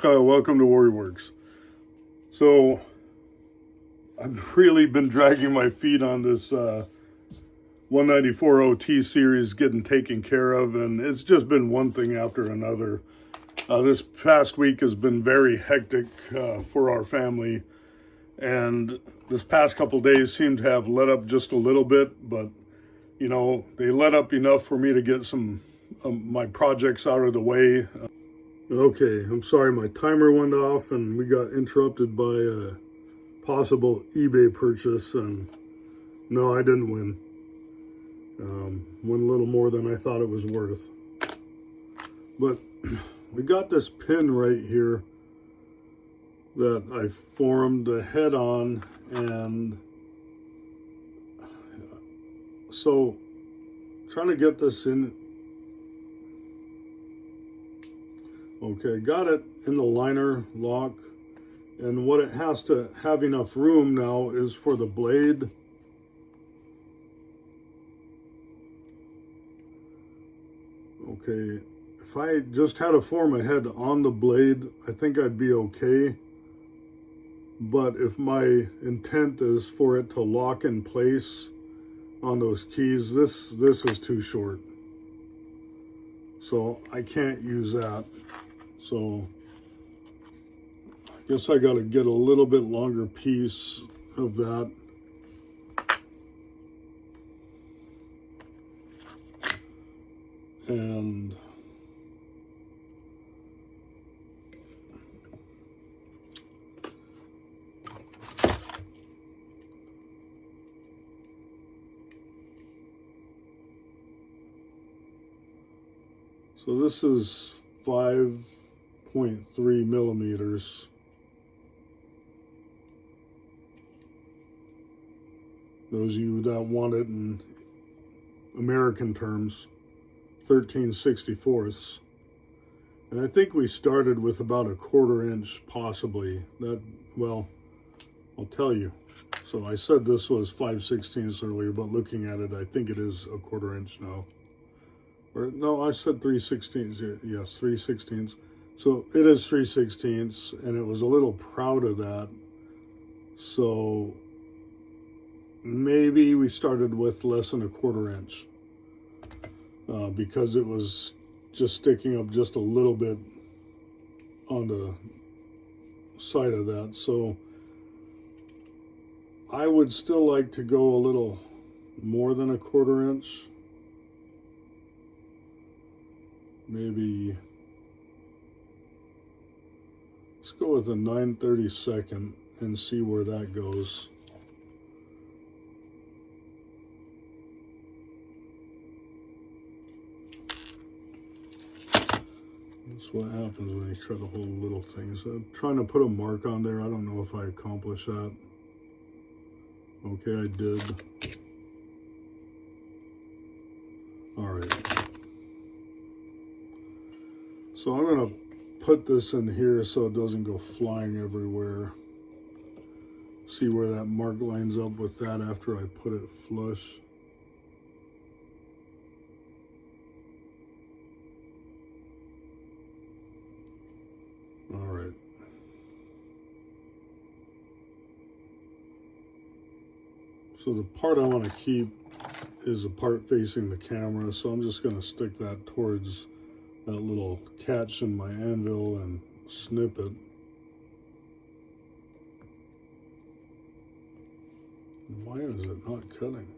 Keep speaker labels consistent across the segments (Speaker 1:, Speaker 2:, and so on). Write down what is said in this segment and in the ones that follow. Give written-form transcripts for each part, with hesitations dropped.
Speaker 1: Welcome to Werks. So, I've really been dragging my feet on this 194OT series getting taken care of, and it's just been one thing after another. This past week has been very hectic for our family, and this past couple days seem to have let up just a little bit, but you know, they let up enough for me to get some my projects out of the way. Okay, I'm sorry, my timer went off and we got interrupted by a possible eBay purchase, and no, I didn't win. Won a little more than I thought it was worth. But we got this pin right here that I formed the head on, and so trying to get this in. Okay, got it in the liner lock, and what it has to have enough room now is for the blade. Okay, if I just had to form a head on the blade, I think I'd be okay. But if my intent is for it to lock in place on those keys, this is too short. So I can't use that. So I guess I got to get a little bit longer piece of that. And so this is 5.3 millimeters. Those of you that want it in American terms, 13/64. And I think we started with about a 1/4 inch, possibly. That, well, I'll tell you. So I said this was 5/16 earlier, but looking at it, I think it is a 1/4 inch now. Or no, I said 3/16. Yes, 3/16. So it is 3/16, and it was a little proud of that. So maybe we started with less than a 1/4 inch because it was just sticking up just a little bit on the side of that. So I would still like to go a little more than a 1/4 inch. Maybe, let's go with a 9/32 and see where that goes. That's what happens when you try to hold little things. I'm trying to put a mark on there. I don't know if I accomplished that. Okay, I did. All right. So I'm going to put this in here so it doesn't go flying everywhere. See where that mark lines up with that after I put it flush. All right. So the part I want to keep is the part facing the camera, so I'm just going to stick that towards that little catch in my anvil and snip it. Why is it not cutting?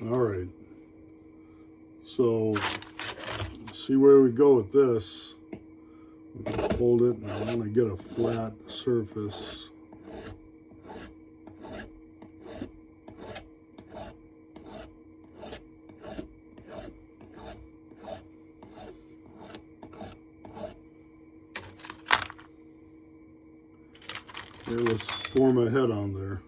Speaker 1: All right. So see where we go with this. I'm going to hold it, and I want to get a flat surface. Okay, let's form a head on there.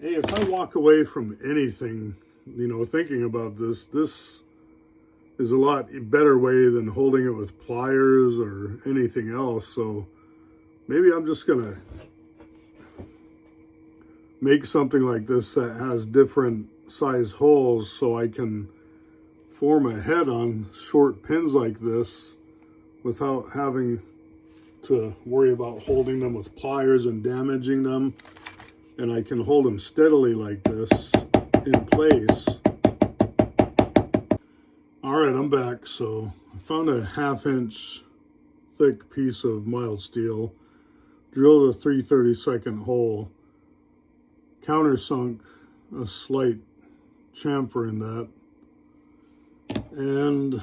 Speaker 1: hey, if I walk away from anything, thinking about this is a lot better way than holding it with pliers or anything else. So maybe I'm just going to make something like this that has different size holes so I can form a head on short pins like this without having to worry about holding them with pliers and damaging them. And I can hold them steadily like this in place. All right, I'm back. So I found a 1/2-inch thick piece of mild steel, drilled a 3/32 hole, countersunk a slight chamfer in that. And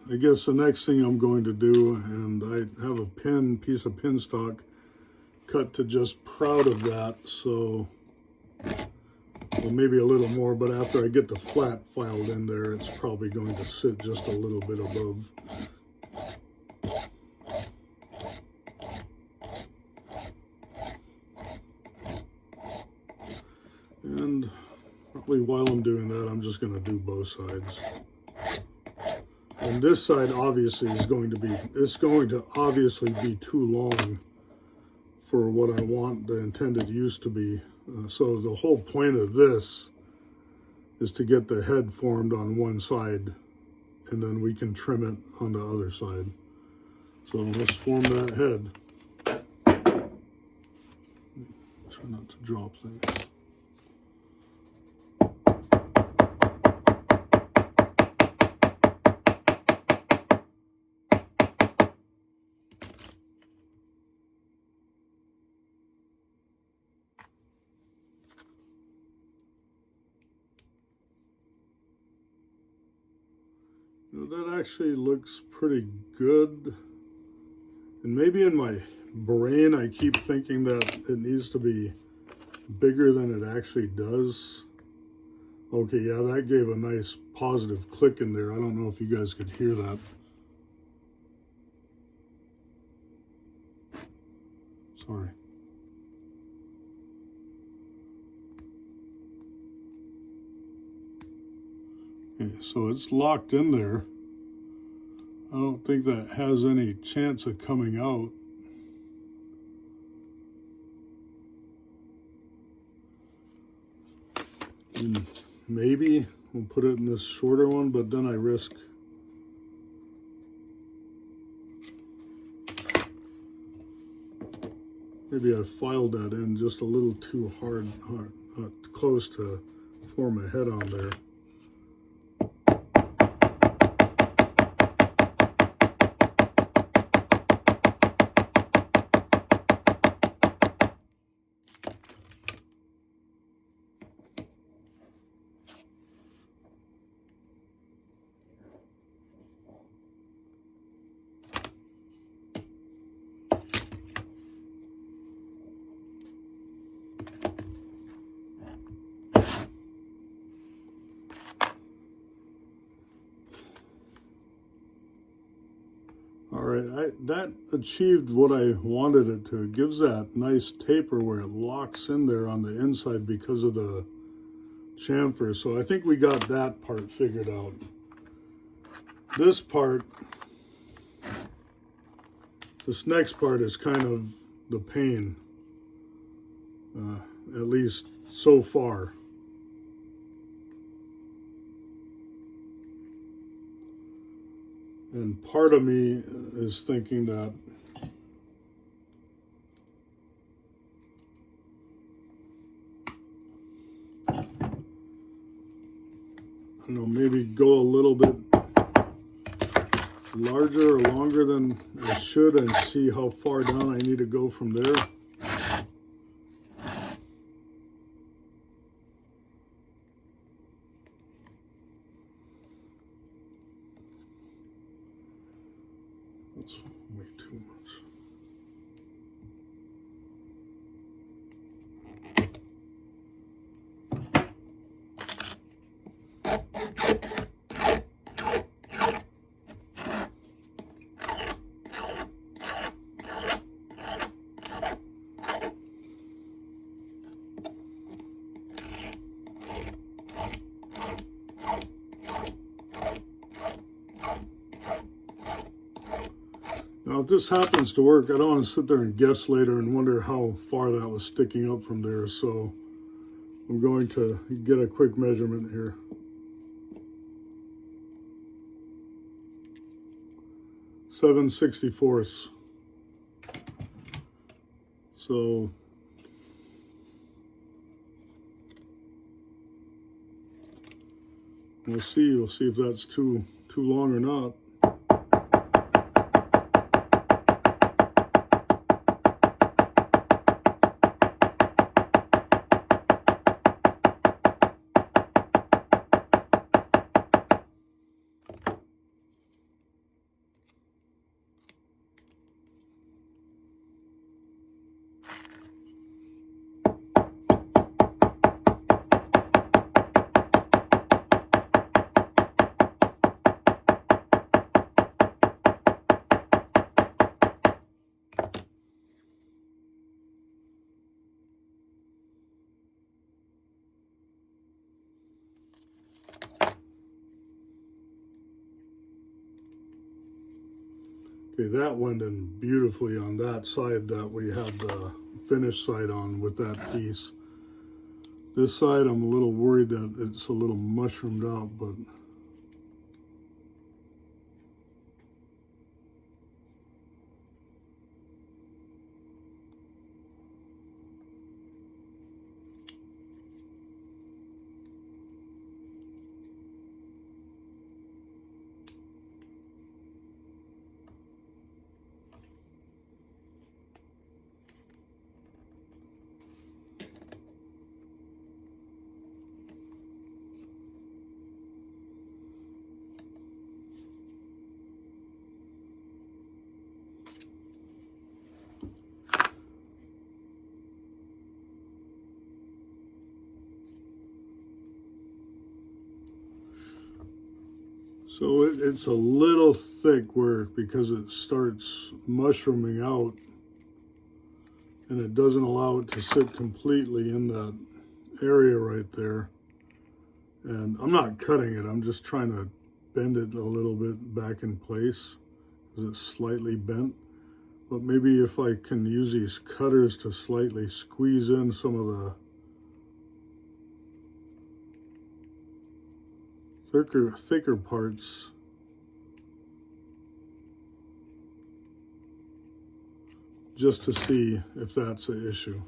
Speaker 1: I guess the next thing I'm going to do, and I have a piece of pin stock cut to just proud of that, so well, maybe a little more, but after I get the flat filed in there, it's probably going to sit just a little bit above. And probably while I'm doing that, I'm just going to do both sides. And this side obviously is going to obviously be too long for what I want the intended use to be. So the whole point of this is to get the head formed on one side, and then we can trim it on the other side. So let's form that head. Try not to drop things. That actually looks pretty good. And maybe in my brain I keep thinking that it needs to be bigger than it actually does. Okay, yeah, that gave a nice positive click in there. I don't know if you guys could hear that. Sorry. Okay, so it's locked in there. I don't think that has any chance of coming out. And maybe we'll put it in this shorter one, but then I risk maybe I filed that in just a little too hard, close to form a head on there. All right, that achieved what I wanted it to. It gives that nice taper where it locks in there on the inside because of the chamfer. So I think we got that part figured out. This next part is kind of the pain, at least so far. And part of me is thinking that I don't know, maybe go a little bit larger or longer than I should and see how far down I need to go from there. That's way too much. if this happens to work, I don't want to sit there and guess later and wonder how far that was sticking up from there. So I'm going to get a quick measurement here. 7/64. So we'll see. We'll see if that's too long or not. Okay, that went in beautifully on that side that we had the finished side on with that piece. This side, I'm a little worried that it's a little mushroomed out, but so it's a little thick because it starts mushrooming out and it doesn't allow it to sit completely in that area right there. And I'm not cutting it, I'm just trying to bend it a little bit back in place because it's slightly bent. But maybe if I can use these cutters to slightly squeeze in some of the thicker parts. Just to see if that's an issue.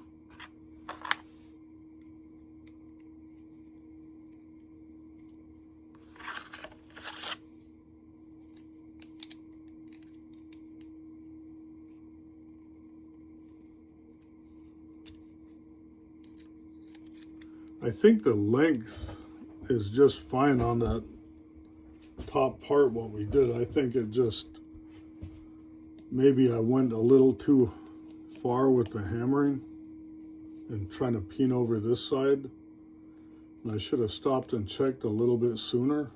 Speaker 1: I think the length is just fine on that top part what we did. I think it just, maybe I went a little too far with the hammering and trying to peen over this side. And I should have stopped and checked a little bit sooner.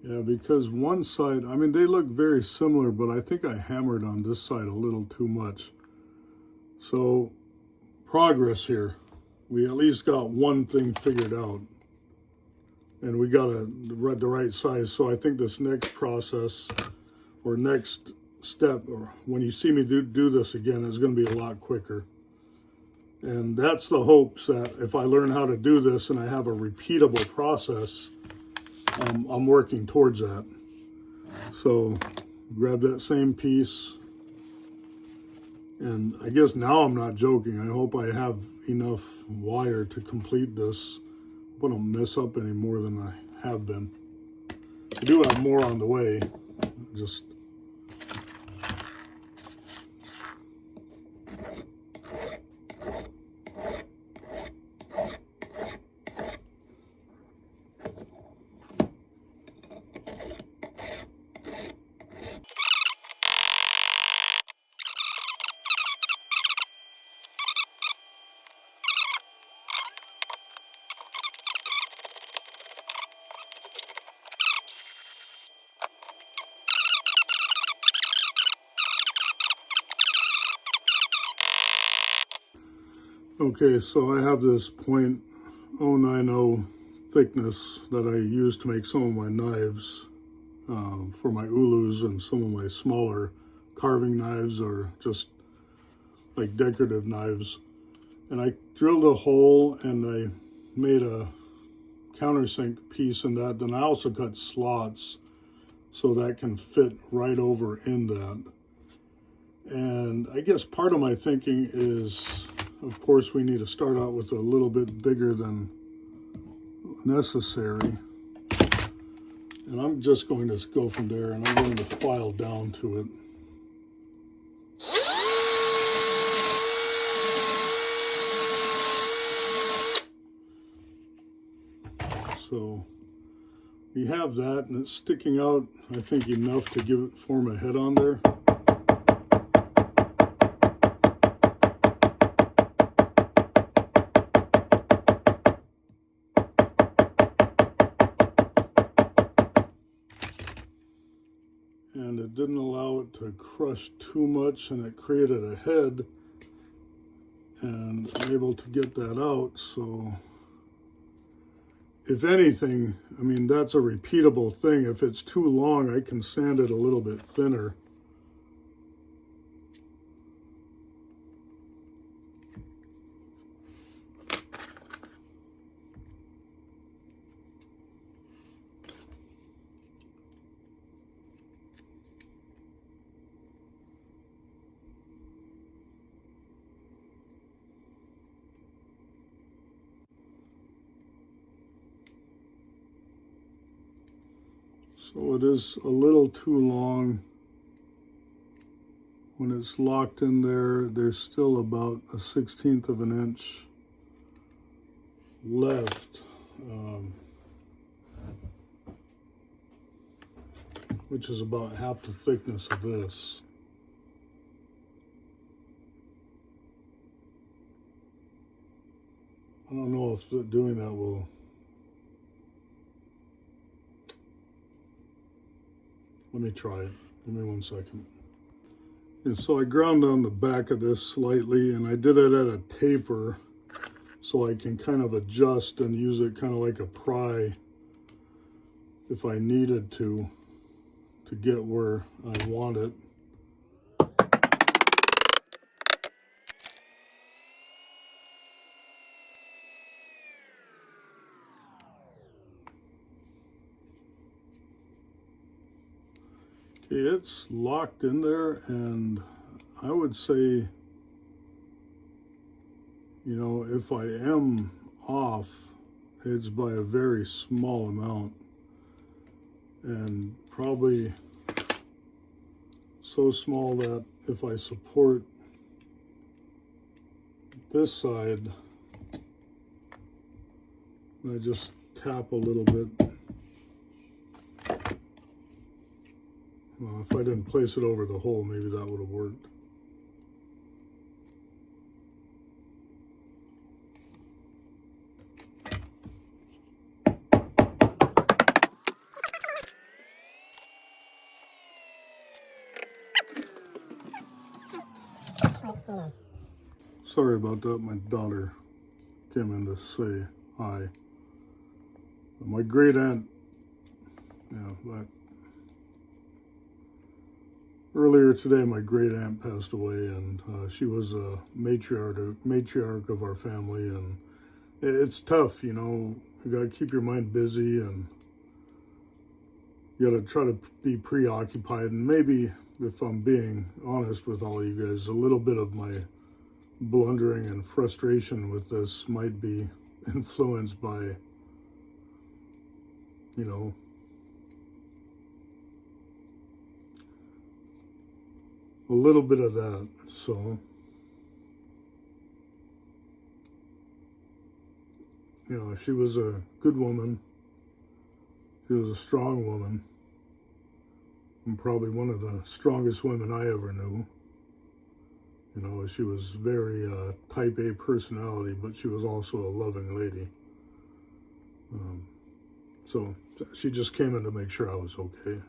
Speaker 1: Yeah, because one side, I mean, they look very similar, but I think I hammered on this side a little too much. So, progress here. We at least got one thing figured out. And we got the right size. So I think this next process, or next step, or when you see me do this again, is going to be a lot quicker. And that's the hopes that if I learn how to do this and I have a repeatable process, I'm working towards that. So grab that same piece, and I guess now I'm not joking. I hope I have enough wire to complete this. I don't mess up any more than I have been. I do have more on the way. Just Okay, so I have this .090 thickness that I use to make some of my knives for my ulus and some of my smaller carving knives or just like decorative knives. And I drilled a hole and I made a countersink piece in that. Then I also cut slots so that can fit right over in that. And I guess part of my thinking is, of course, we need to start out with a little bit bigger than necessary. And I'm just going to go from there and I'm going to file down to it. So we have that, and it's sticking out, I think, enough to form a head on there. And it didn't allow it to crush too much, and it created a head, and I'm able to get that out. So if anything, I mean, that's a repeatable thing. If it's too long, I can sand it a little bit thinner. So it is a little too long. When it's locked in there, there's still about a 1/16 of an inch left, which is about half the thickness of this. I don't know if doing that will... Let me try it. Give me 1 second. And so I ground down the back of this slightly, and I did it at a taper so I can kind of adjust and use it kind of like a pry if I needed to get where I want it. Okay, it's locked in there, and I would say, you know, if I am off, it's by a very small amount, and probably so small that if I support this side, I just tap a little bit. Well, if I didn't place it over the hole, maybe that would have worked. Sorry about that. My daughter came in to say hi. My great aunt, but earlier today, my great aunt passed away, and she was a matriarch of our family, and it's tough, you know. You got to keep your mind busy, and you got to try to be preoccupied. And maybe, if I'm being honest with all of you guys, a little bit of my blundering and frustration with this might be influenced by, you know, a little bit of that. So, you know, she was a good woman. She was a strong woman, and probably one of the strongest women I ever knew. You know, she was very type A personality, but she was also a loving lady. So she just came in to make sure I was okay.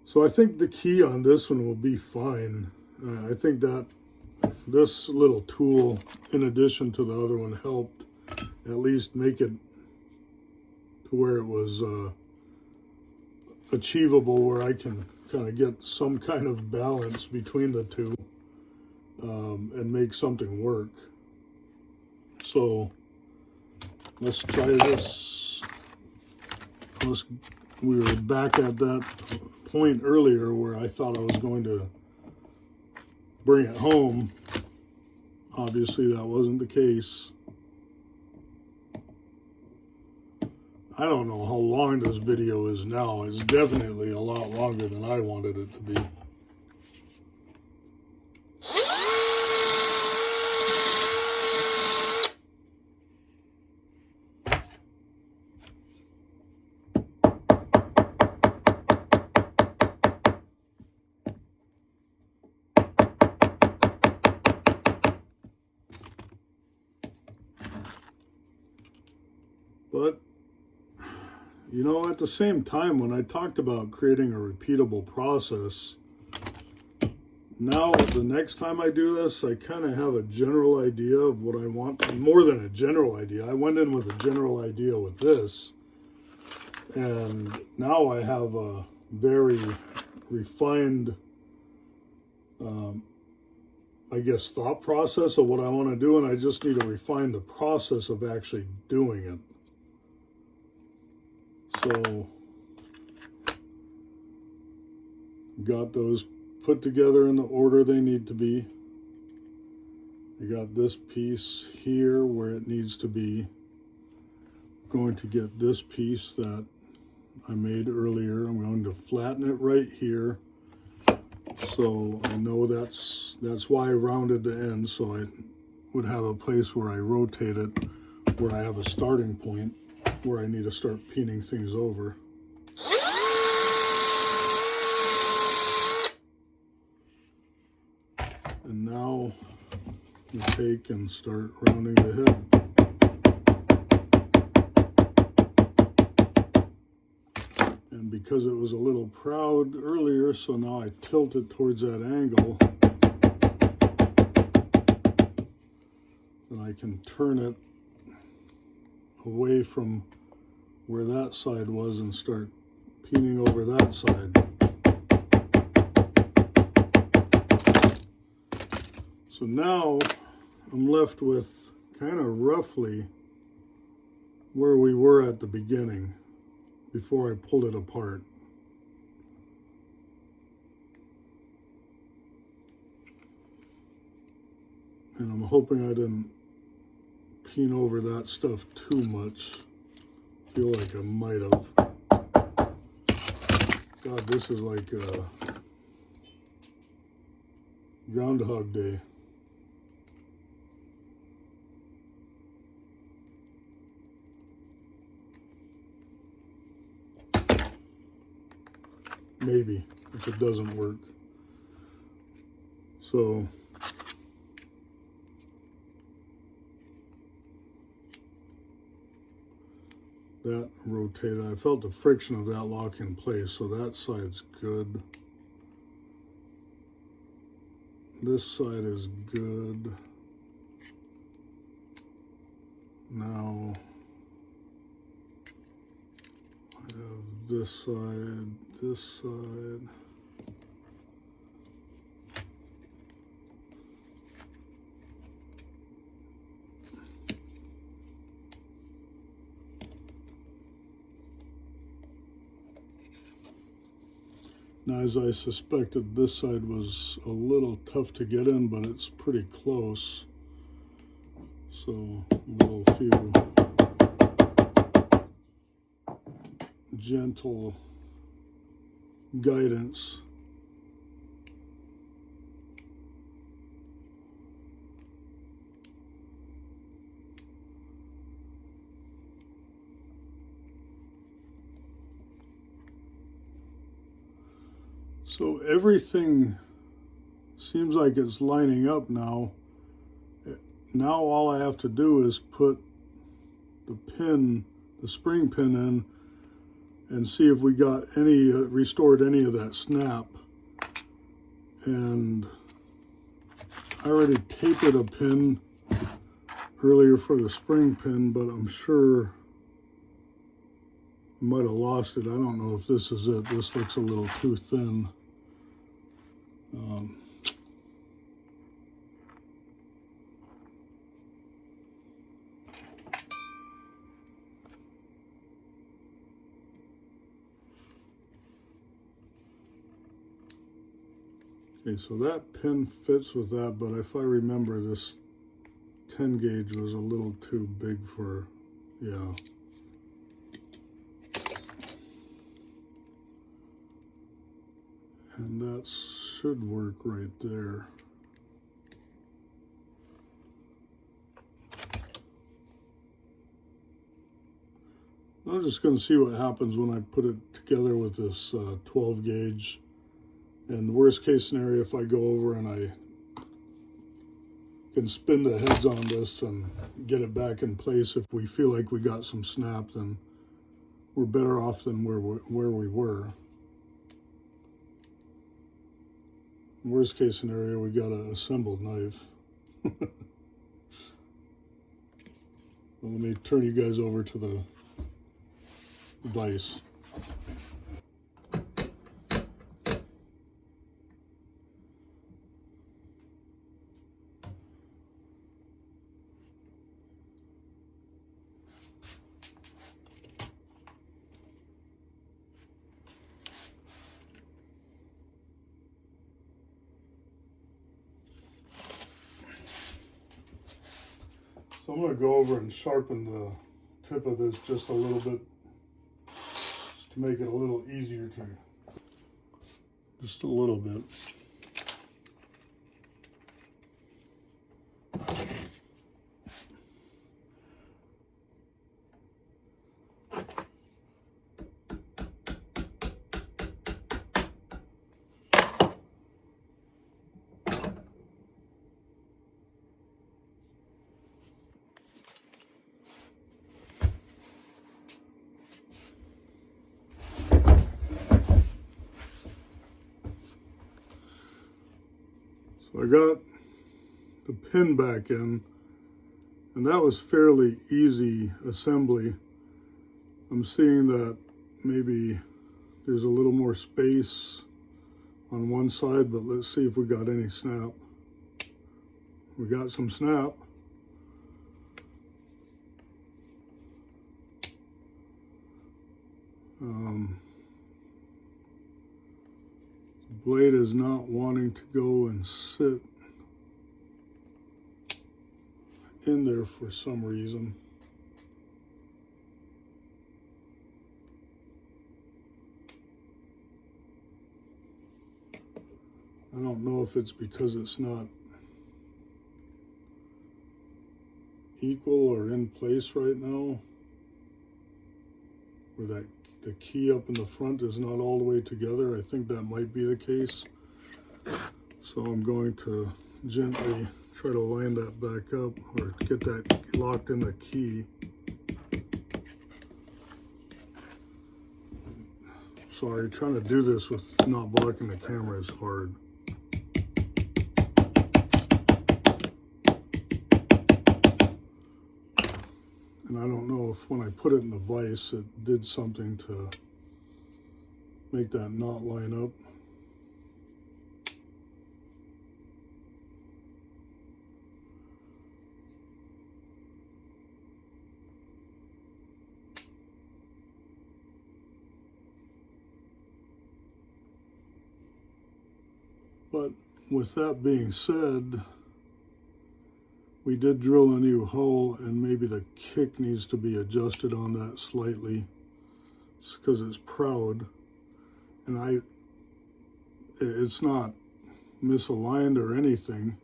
Speaker 1: So I think the key on this one will be fine. I think that this little tool, in addition to the other one, helped at least make it to where it was achievable, where I can kind of get some kind of balance between the two and make something work. So let's try this. We were back at that point earlier where I thought I was going to bring it home. Obviously that wasn't the case. I don't know how long this video is now. It's definitely a lot longer than I wanted it to be. But, you know, at the same time, when I talked about creating a repeatable process, now the next time I do this, I kind of have a general idea of what I want. More than a general idea. I went in with a general idea with this. And now I have a very refined, I guess, thought process of what I want to do. And I just need to refine the process of actually doing it. So, got those put together in the order they need to be. I got this piece here where it needs to be. Going to get this piece that I made earlier. I'm going to flatten it right here. So I know that's why I rounded the end, so I would have a place where I rotate it, where I have a starting point, where I need to start peening things over. And now you take and start rounding the head. And because it was a little proud earlier, so now I tilt it towards that angle. And I can turn it away from where that side was and start peening over that side. So now I'm left with kind of roughly where we were at the beginning before I pulled it apart. And I'm hoping I didn't peen over that stuff too much. Feel like I might have. God, this is like Groundhog Day. Maybe, if it doesn't work. So that rotated. I felt the friction of that lock in place, so that side's good. This side is good. Now I have this side, this side. Now, as I suspected, this side was a little tough to get in, but it's pretty close. So, a little few gentle guidance. So everything seems like it's lining up now. Now all I have to do is put the pin, the spring pin in, and see if we got any, restored any of that snap. And I already tapered a pin earlier for the spring pin, but I'm sure I might have lost it. I don't know if this is it. This looks a little too thin. Okay, so that pin fits with that, but if I remember, this 10 gauge was a little too big for, yeah. And that should work right there. I'm just going to see what happens when I put it together with this 12 gauge. And worst case scenario, if I go over and I can spin the heads on this and get it back in place, if we feel like we got some snap, then we're better off than where we were. Worst case scenario, we got an assembled knife. Well, let me turn you guys over to the vise. So I'm going to go over and sharpen the tip of this just a little bit, just to make it a little easier to, just a little bit. So I got the pin back in, and that was fairly easy assembly. I'm seeing that maybe there's a little more space on one side, but let's see if we got any snap. We got some snap. The blade is not wanting to go and sit in there for some reason. I don't know if it's because it's not equal or in place right now, or that the key up in the front is not all the way together. I think that might be the case. So I'm going to gently try to line that back up, or get that locked in the key. Sorry, trying to do this with not blocking the camera is hard. And I don't know if when I put it in the vise, it did something to make that knot line up. But with that being said, we did drill a new hole, and maybe the kick needs to be adjusted on that slightly. It's because it's proud, and it's not misaligned or anything.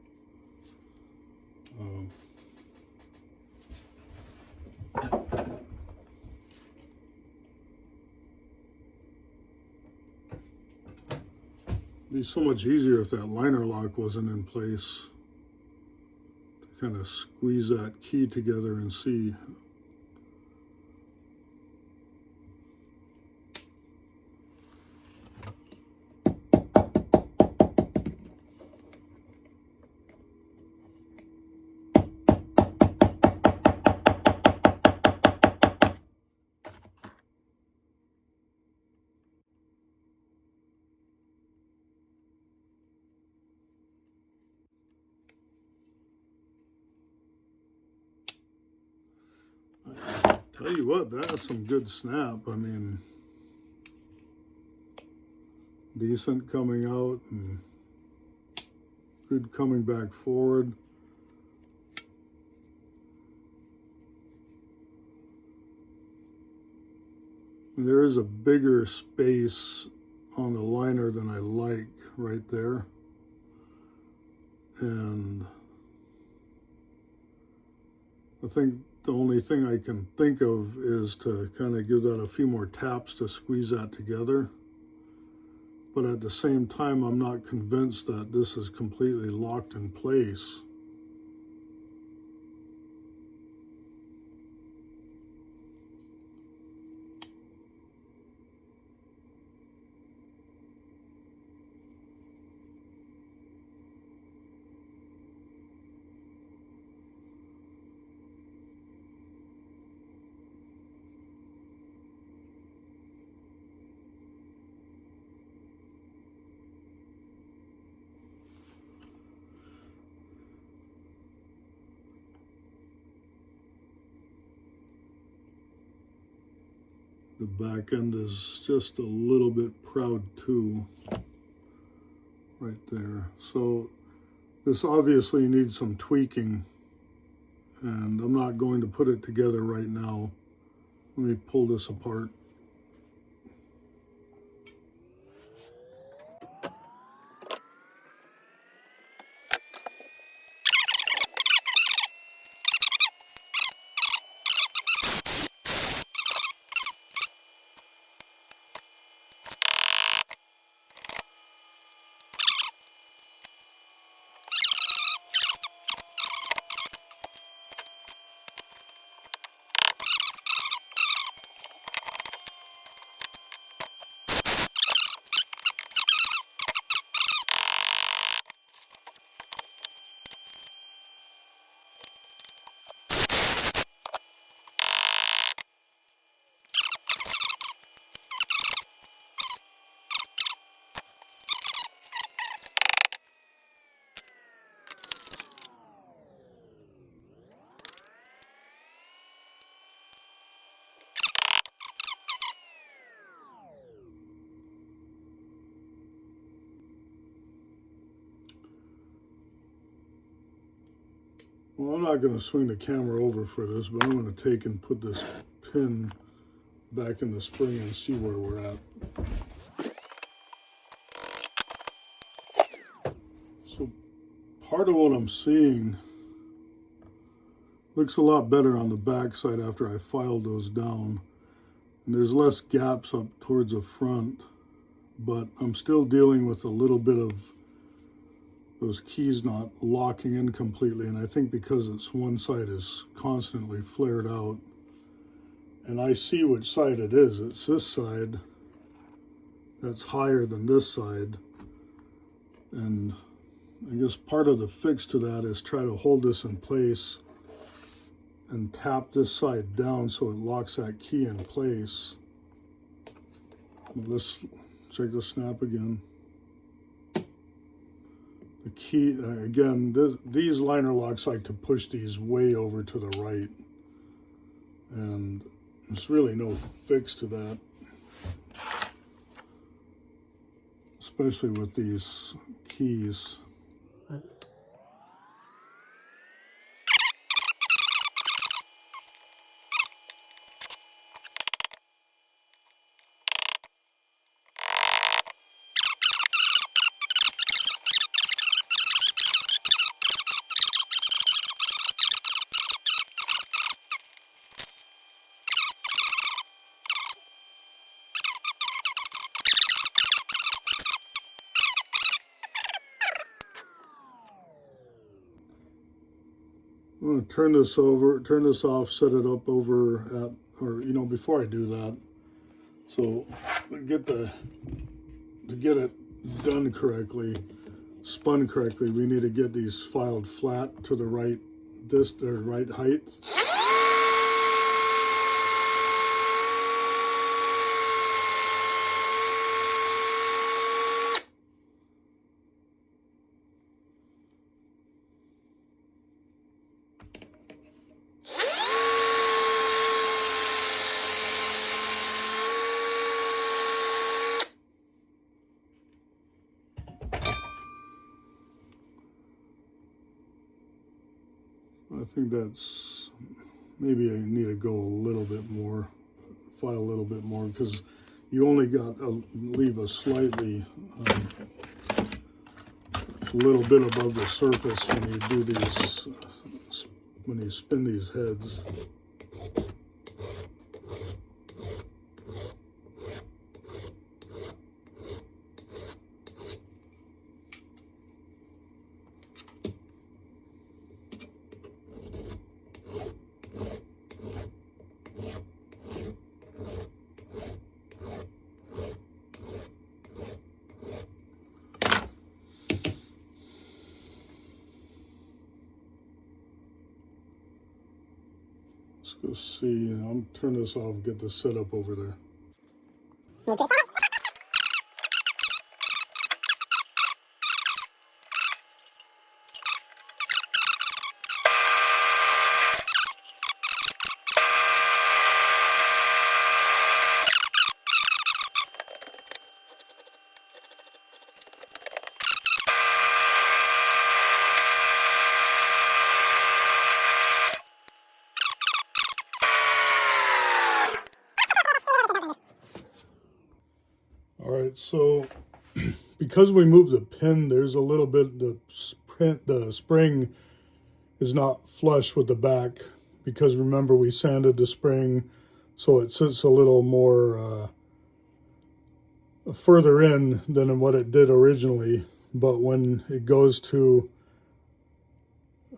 Speaker 1: It'd be so much easier if that liner lock wasn't in place. Kind of squeeze that key together and see. Tell you what, that's some good snap. I mean, decent coming out and good coming back forward. And there is a bigger space on the liner than I like right there. And I think the only thing I can think of is to kind of give that a few more taps to squeeze that together. But at the same time, I'm not convinced that this is completely locked in place. The back end is just a little bit proud too, right there. So this obviously needs some tweaking, and I'm not going to put it together right now. Let me pull this apart. Well, I'm not going to swing the camera over for this, but I'm going to take and put this pin back in the spring and see where we're at. So part of what I'm seeing looks a lot better on the back side after I filed those down. And there's less gaps up towards the front, but I'm still dealing with a little bit of those keys not locking in completely, and I think because it's one side is constantly flared out. And I see which side it is. It's this side that's higher than this side. And I guess part of the fix to that is try to hold this in place and tap this side down so it locks that key in place. Let's check the snap again. The key, again, these liner locks like to push these way over to the right. And there's really no fix to that. Especially with these keys. I'm going to turn this off, set it up over at, or before I do that. So to get it done correctly, spun correctly, we need to get these filed flat to the right right height. think that's, maybe I need to go a little bit more, file a little bit more, because you only got to leave a slightly, little bit above the surface when you do these, when you spin these heads. Let's go see. I'll turn this off and get this set up over there.
Speaker 2: Okay.
Speaker 1: All right, so because we moved the pin, there's a little bit, the spring is not flush with the back, because remember we sanded the spring so it sits a little more further in than what it did originally. But when it goes to,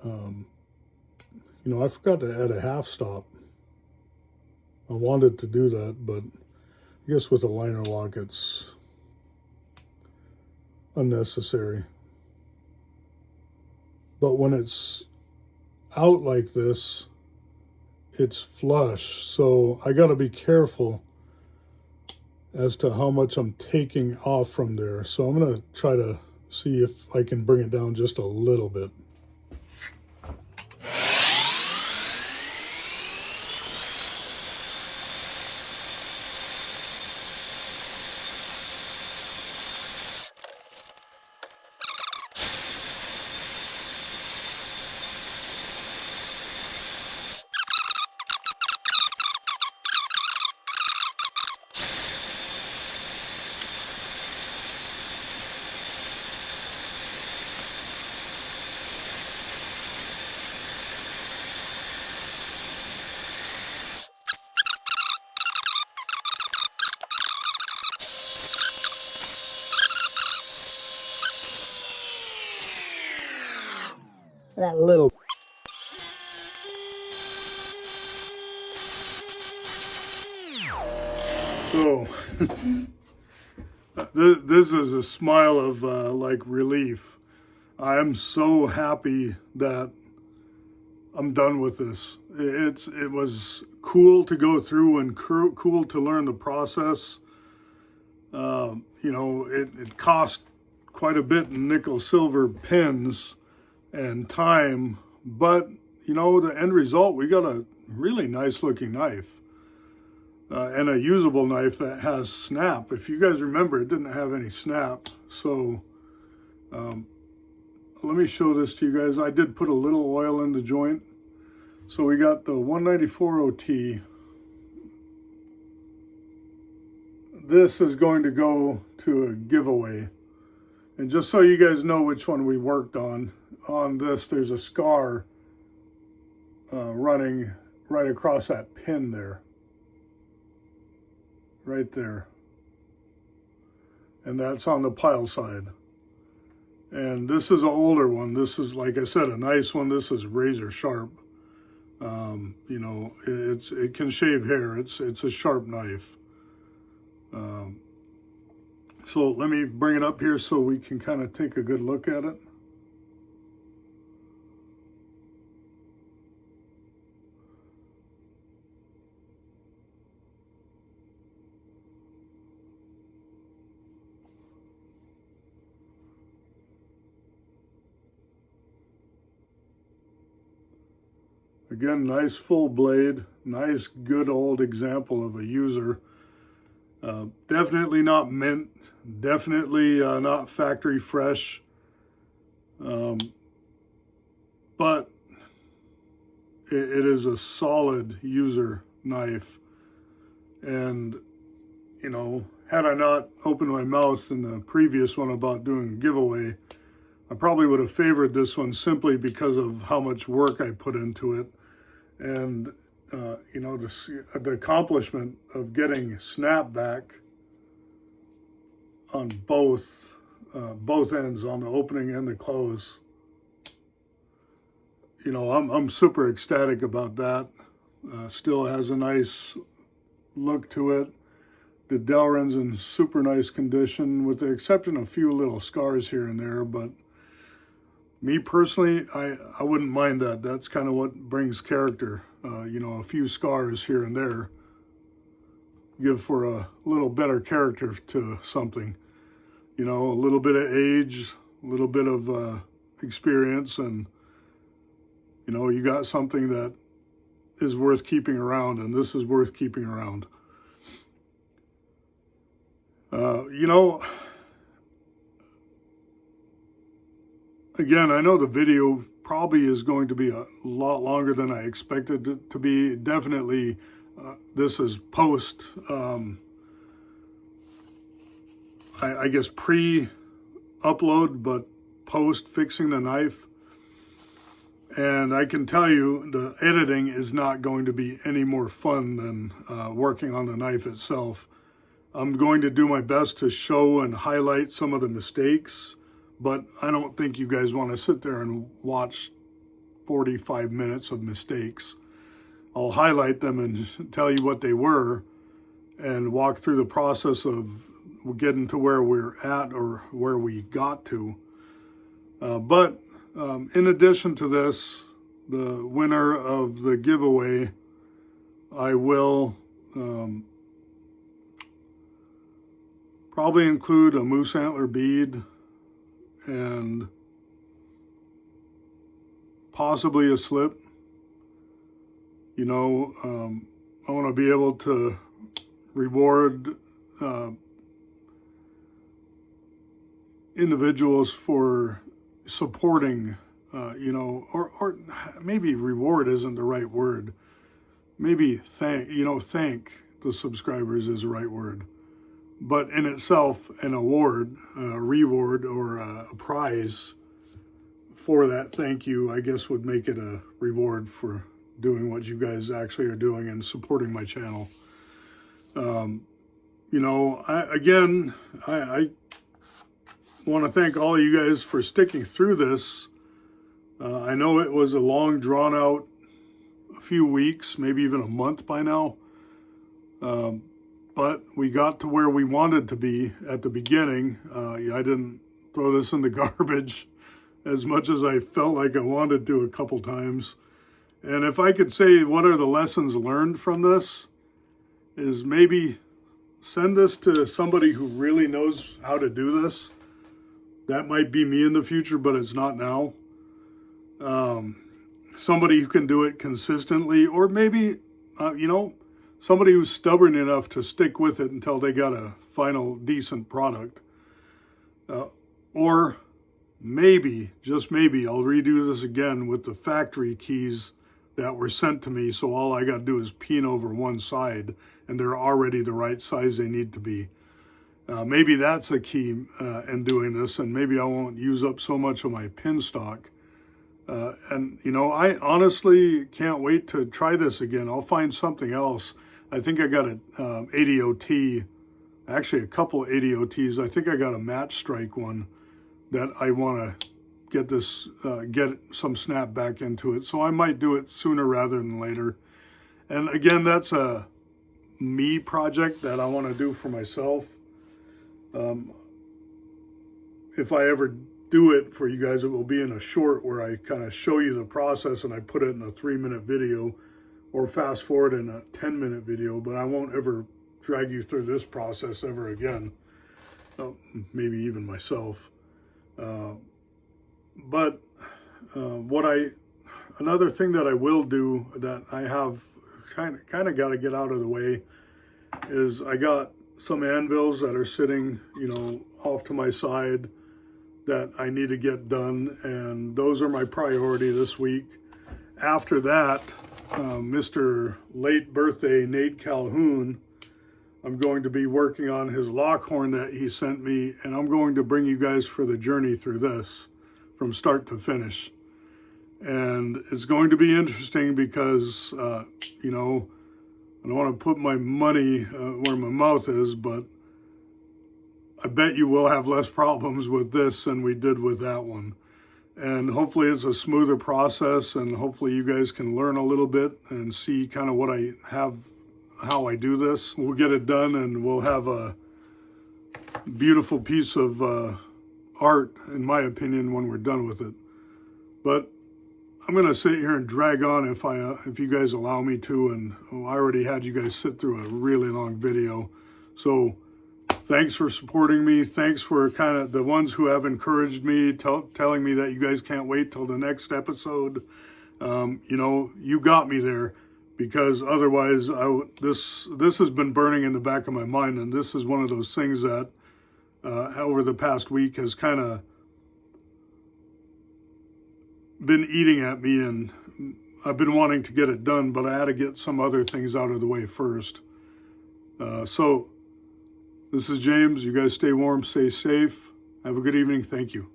Speaker 1: I forgot to add a half stop. I wanted to do that, but I guess with a liner lock it's unnecessary. But when it's out like this, it's flush, so I got to be careful as to how much I'm taking off from there. So I'm going to try to see if I can bring it down just a little bit.
Speaker 2: So that little.
Speaker 1: So this is a smile of like relief. I am so happy that I'm done with this. It was cool to go through and cool to learn the process. It cost quite a bit in nickel silver pins and time, but the end result, we got a really nice looking knife, and a usable knife that has snap. If you guys remember, it didn't have any snap. So let me show this to you guys. I did put a little oil in the joint. So we got the 194OT. This is going to go to a giveaway. And just so you guys know which one we worked on this, there's a scar running right across that pin there. Right there. And that's on the pile side. And this is an older one. This is, like I said, a nice one. This is razor sharp. It can shave hair. It's a sharp knife. So let me bring it up here so we can kind of take a good look at it. Again, nice full blade, nice good old example of a user. Definitely not mint, definitely not factory fresh. But it is a solid user knife. And, you know, had I not opened my mouth in the previous one about doing a giveaway, I probably would have favored this one simply because of how much work I put into it. And, you know, the accomplishment of getting snapback on both ends, on the opening and the close. You know, I'm super ecstatic about that. Still has a nice look to it. The Delrin's in super nice condition, with the exception of a few little scars here and there. But me personally, I wouldn't mind that. That's kind of what brings character. You know, a few scars here and there give for a little better character to something. You know, a little bit of age, a little bit of experience, and, you know, you got something that is worth keeping around, and this is worth keeping around. You know, again, I know the video probably is going to be a lot longer than I expected it to be. Definitely, this is post, I guess pre-upload, but post fixing the knife. And I can tell you the editing is not going to be any more fun than working on the knife itself. I'm going to do my best to show and highlight some of the mistakes, but I don't think you guys want to sit there and watch 45 minutes of mistakes. I'll highlight them and tell you what they were and walk through the process of getting to where we're at or where we got to. But in addition to this, the winner of the giveaway, I will probably include a moose antler bead and possibly a slip. You know, I want to be able to reward individuals for supporting, you know, or maybe reward isn't the right word. Maybe thank the subscribers is the right word. But in itself, an award, a reward, or a prize for that thank you, I guess would make it a reward for doing what you guys actually are doing and supporting my channel. You know, I want to thank all of you guys for sticking through this. I know it was a long, drawn out few weeks, maybe even a month by now. But we got to where we wanted to be at the beginning. I didn't throw this in the garbage as much as I felt like I wanted to a couple times. And if I could say what are the lessons learned from this, is maybe send this to somebody who really knows how to do this. That might be me in the future, but it's not now. Somebody who can do it consistently, or maybe, you know, somebody who's stubborn enough to stick with it until they got a final decent product. Or maybe, just maybe, I'll redo this again with the factory keys that were sent to me, so all I got to do is peen over one side, and they're already the right size they need to be. Maybe that's a key in doing this, and maybe I won't use up so much of my pin stock. And, you know, I honestly can't wait to try this again. I'll find something else. I think I got an 80OT, actually a couple 80OTs. I think I got a match strike one that I want to get this, get some snap back into it. So I might do it sooner rather than later. And again, that's a me project that I want to do for myself. If I ever do it for you guys, it will be in a short where I kind of show you the process and I put it in a 3-minute video, or fast forward in a 10-minute video, but I won't ever drag you through this process ever again. Maybe even myself. But another thing that I will do that I have kind of got to get out of the way is I got some anvils that are sitting, you know, off to my side that I need to get done, and those are my priority this week. after that, Mr. Late Birthday Nate Calhoun, I'm going to be working on his Lockhorn that he sent me, and I'm going to bring you guys for the journey through this from start to finish. And it's going to be interesting because, you know, I don't want to put my money where my mouth is, but I bet you will have less problems with this than we did with that one. And hopefully it's a smoother process, and hopefully you guys can learn a little bit and see kind of what I have, how I do this. We'll get it done, and we'll have a beautiful piece of art, in my opinion, when we're done with it. But I'm going to sit here and drag on if you guys allow me to, and I already had you guys sit through a really long video. So thanks for supporting me. Thanks for kind of the ones who have encouraged me, telling me that you guys can't wait till the next episode. You know, you got me there, because otherwise this has been burning in the back of my mind, and this is one of those things that over the past week has kind of been eating at me, and I've been wanting to get it done, but I had to get some other things out of the way first. So this is James. You guys stay warm, stay safe. Have a good evening. Thank you.